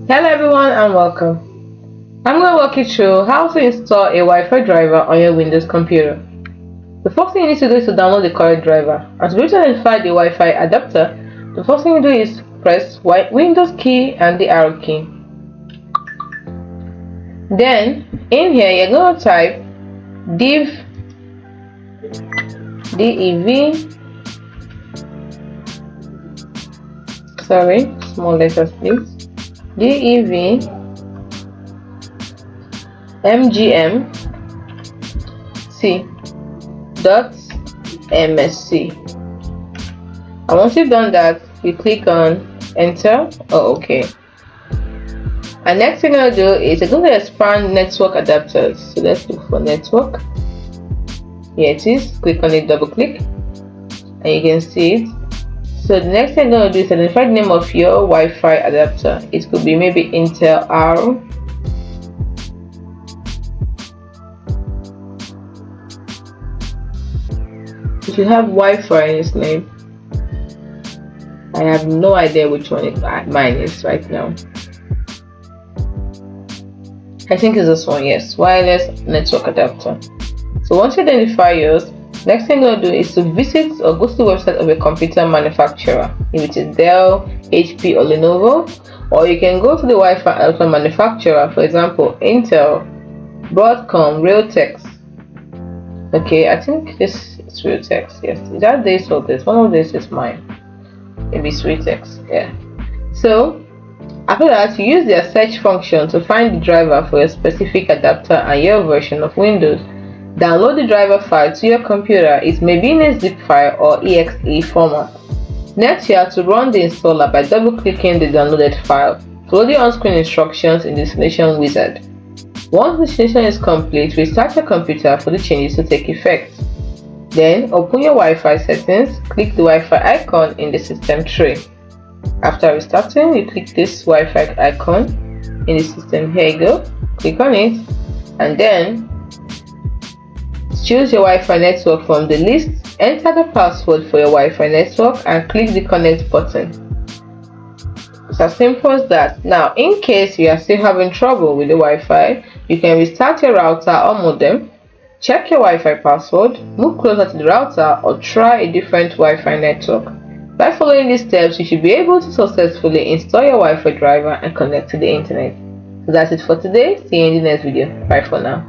Hello everyone and welcome. I'm going to walk you through how to install a Wi-Fi driver on your Windows computer. The first thing you need to do is to download the correct driver. And to be able to identify the Wi-Fi adapter, the first thing you do is press Windows key and the arrow key. Then in here you're going to type dev small letters please, dev mgmc.msc, and once you've done that you click on enter or OK. And next thing I'll do is I'm going to expand network adapters. So let's look for network. Here it is. Click on it, double click, and you can see it. So the next thing I'm going to do is identify the name of your Wi-Fi adapter. It could be maybe Intel R. It should have Wi-Fi in its name. I have no idea which one mine is right now. I think it's this one, yes, wireless network adapter. So once you identify yours, next thing you're going to do is to visit or go to the website of a computer manufacturer, if it is Dell, HP or Lenovo, or you can go to the Wi-Fi adapter manufacturer, for example Intel, Broadcom, Realtek. Okay, I think this is Realtek, yes. Is that this or this? One of this is mine. Maybe it's Realtek, yeah. So after that, you use their search function to find the driver for your specific adapter and your version of Windows. Download the driver file to your computer. It may be in a zip file or exe format. Next, you have to run the installer by double-clicking the downloaded file. Follow the on-screen instructions in the installation wizard. Once the installation is complete, restart your computer for the changes to take effect. Then, open your Wi-Fi settings, click the Wi-Fi icon in the system tray. After restarting, you click this Wi-Fi icon in the system. Here you go. Click on it, and then choose your Wi-Fi network from the list. Enter the password for your Wi-Fi network and click the connect button. It's as simple as that. Now, in case you are still having trouble with the Wi-Fi, you can restart your router or modem, check your Wi-Fi password, move closer to the router, or try a different Wi-Fi network. By following these steps, you should be able to successfully install your Wi-Fi driver and connect to the internet. So that's it for today. See you in the next video. Bye for now.